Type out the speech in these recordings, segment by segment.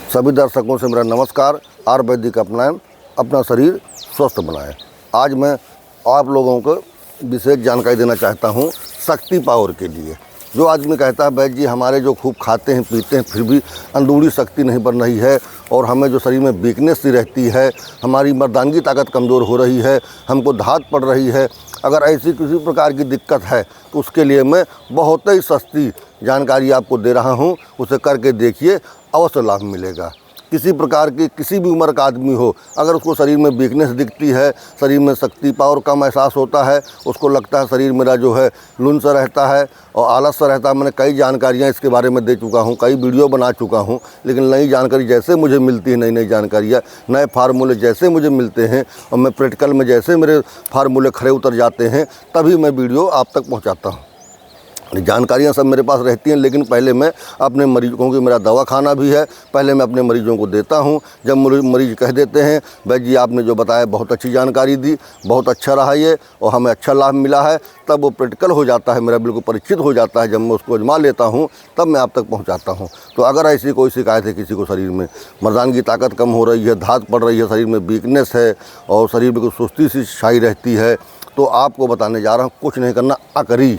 सभी दर्शकों से मेरा नमस्कार। आयुर्वेदिक अपनाएं, अपना शरीर स्वस्थ बनाएं। आज मैं आप लोगों को विशेष जानकारी देना चाहता हूं शक्ति पावर के लिए। जो आदमी कहता है वैद्य जी हमारे जो खूब खाते हैं पीते हैं फिर भी अंदरूनी शक्ति नहीं बन रही है और हमें जो शरीर में वीकनेस सी रहती है, हमारी मर्दानगी ताकत कमज़ोर हो रही है, हमको धात पड़ रही है, अगर ऐसी किसी प्रकार की दिक्कत है तो उसके लिए मैं बहुत ही सस्ती जानकारी आपको दे रहा हूं। उसे करके देखिए, अवश्य लाभ मिलेगा। किसी प्रकार की किसी भी उम्र का आदमी हो, अगर उसको शरीर में वीकनेस दिखती है, शरीर में शक्ति पावर कम एहसास होता है, उसको लगता है शरीर मेरा जो है लून सा रहता है और आलस सा रहता है। मैंने कई जानकारियाँ इसके बारे में दे चुका हूँ, कई वीडियो बना चुका हूँ, लेकिन नई जानकारी जैसे मुझे मिलती है, नई नई जानकारियाँ, नए फार्मूले जैसे मुझे मिलते हैं और मैं प्रैक्टिकल में जैसे मेरे फार्मूले खड़े उतर जाते हैं तभी मैं वीडियो आप तक पहुँचाता हूँ। जानकारियाँ सब मेरे पास रहती हैं, लेकिन पहले मैं अपने मरीजों की, मेरा दवा खाना भी है, पहले मैं अपने मरीजों को देता हूं। जब मरीज कह देते हैं भाई जी आपने जो बताया बहुत अच्छी जानकारी दी, बहुत अच्छा रहा ये और हमें अच्छा लाभ मिला है, तब वो प्रैक्टिकल हो जाता है, मेरा बिल्कुल परिचित हो जाता है। जब मैं उसको आजमा लेता हूँ तब मैं आप तक पहुँचाता हूँ। तो अगर ऐसी कोई शिकायत है, किसी को शरीर में मर्दानगी ताकत कम हो रही है, धात पड़ रही है, शरीर में वीकनेस है और शरीर में कुछ सुस्ती सी छाई रहती है, तो आपको बताने जा रहा हूँ कुछ नहीं करना। अकरी,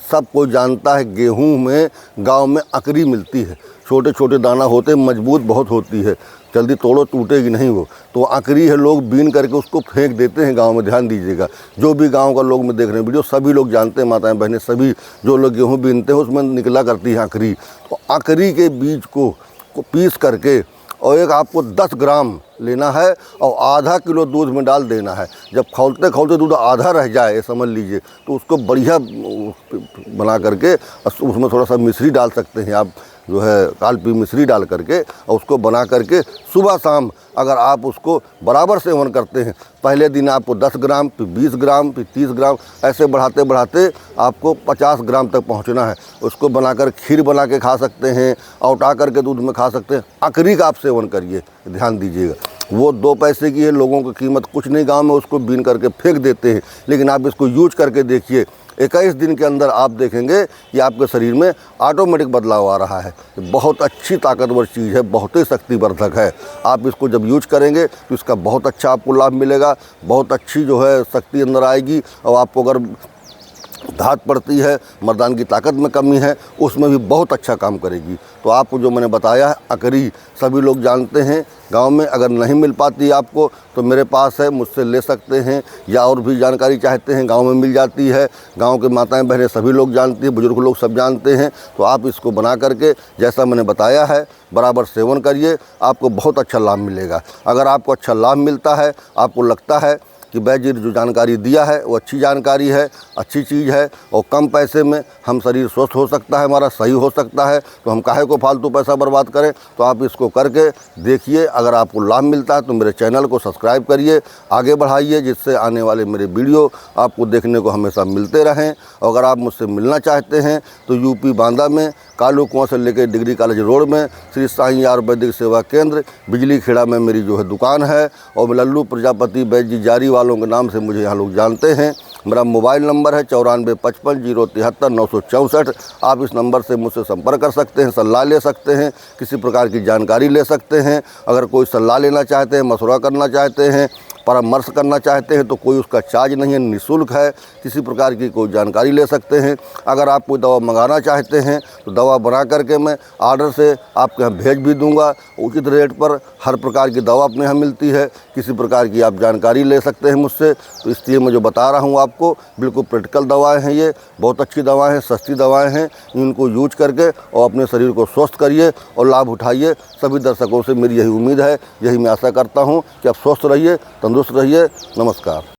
सब कोई जानता है गेहूं में गांव में अकरी मिलती है, छोटे छोटे दाना होते, मजबूत बहुत होती है, जल्दी तोड़ो टूटेगी नहीं वो। तो अकरी है, लोग बीन करके उसको फेंक देते हैं गांव में। ध्यान दीजिएगा, जो भी गांव का लोग में देख रहे हैं वीडियो, सभी लोग जानते हैं, माताएं बहनें सभी जो लोग गेहूँ बीनते हैं उसमें निकला करती है अकरी। तो अकरी के बीज को पीस करके और एक आपको 10 ग्राम लेना है और आधा किलो दूध में डाल देना है। जब खौलते खौलते दूध आधा रह जाए, ये समझ लीजिए, तो उसको बढ़िया बना करके उसमें थोड़ा सा मिश्री डाल सकते हैं आप, जो है कालपी मिश्री डाल करके, और उसको बना करके सुबह शाम अगर आप उसको बराबर सेवन करते हैं, पहले दिन आपको 10 ग्राम, फिर 20 ग्राम, फिर 30 ग्राम, ऐसे बढ़ाते बढ़ाते आपको 50 ग्राम तक पहुंचना है। उसको बनाकर खीर बना के खा सकते हैं, औटा करके दूध में खा सकते हैं। अकरी का आप सेवन करिए, ध्यान दीजिएगा। वो 2 पैसे की है, लोगों की कीमत कुछ नहीं, गाँव में उसको बीन करके फेंक देते हैं, लेकिन आप इसको यूज करके देखिए, 21 दिन के अंदर आप देखेंगे कि आपके शरीर में ऑटोमेटिक बदलाव आ रहा है। बहुत अच्छी ताकतवर चीज़ है, बहुत ही शक्तिवर्धक है। आप इसको जब यूज करेंगे तो इसका बहुत अच्छा आपको लाभ मिलेगा, बहुत अच्छी जो है शक्ति अंदर आएगी। और आपको अगर धात पड़ती है, मर्दान की ताकत में कमी है, उसमें भी बहुत अच्छा काम करेगी। तो आपको जो मैंने बताया है अकरी, सभी लोग जानते हैं गांव में। अगर नहीं मिल पाती आपको तो मेरे पास है, मुझसे ले सकते हैं, या और भी जानकारी चाहते हैं गांव में मिल जाती है। गांव के माताएं बहनें सभी लोग जानती हैं, बुजुर्ग लोग सब जानते हैं। तो आप इसको बना करके जैसा मैंने बताया है बराबर सेवन करिए, आपको बहुत अच्छा लाभ मिलेगा। अगर आपको अच्छा लाभ मिलता है, आपको लगता है कि वैद्य जी जो जानकारी दिया है वो अच्छी जानकारी है, अच्छी चीज़ है और कम पैसे में हम शरीर स्वस्थ हो सकता है, हमारा सही हो सकता है, तो हम काहे को फालतू पैसा बर्बाद करें। तो आप इसको करके देखिए, अगर आपको लाभ मिलता है तो मेरे चैनल को सब्सक्राइब करिए, आगे बढ़ाइए, जिससे आने वाले मेरे वीडियो आपको देखने को हमेशा मिलते रहें। और अगर आप मुझसे मिलना चाहते हैं तो यूपी बांदा में कालू कुआं से लेकर डिग्री कॉलेज रोड में श्री साईं आयुर्वेदिक सेवा केंद्र बिजली खेड़ा में मेरी जो है दुकान है, और लल्लू प्रजापति वैद्य जी जारी वालों के नाम से मुझे यहाँ लोग जानते हैं। मेरा मोबाइल नंबर है 9455 073 964। आप इस नंबर से मुझसे संपर्क कर सकते हैं, सलाह ले सकते हैं, किसी प्रकार की जानकारी ले सकते हैं। अगर कोई सलाह लेना चाहते हैं, मशवरा करना चाहते हैं, परामर्श करना चाहते हैं तो कोई उसका चार्ज नहीं है, निःशुल्क है। किसी प्रकार की कोई जानकारी ले सकते हैं। अगर आप कोई दवा मंगाना चाहते हैं तो दवा बना करके मैं आर्डर से आपके यहाँ भेज भी दूंगा, उचित रेट पर हर प्रकार की दवा अपने यहाँ मिलती है। किसी प्रकार की आप जानकारी ले सकते हैं मुझसे। तो इसलिए मैं जो बता रहा हूँ आपको, बिल्कुल प्रैक्टिकल दवाएँ हैं, ये बहुत अच्छी दवाएँ हैं, सस्ती दवाएँ हैं। इनको यूज करके और अपने शरीर को स्वस्थ करिए और लाभ उठाइए। सभी दर्शकों से मेरी यही उम्मीद है, यही मैं आशा करता हूँ कि आप स्वस्थ रहिए, तंदुरुस्त रहिए। नमस्कार।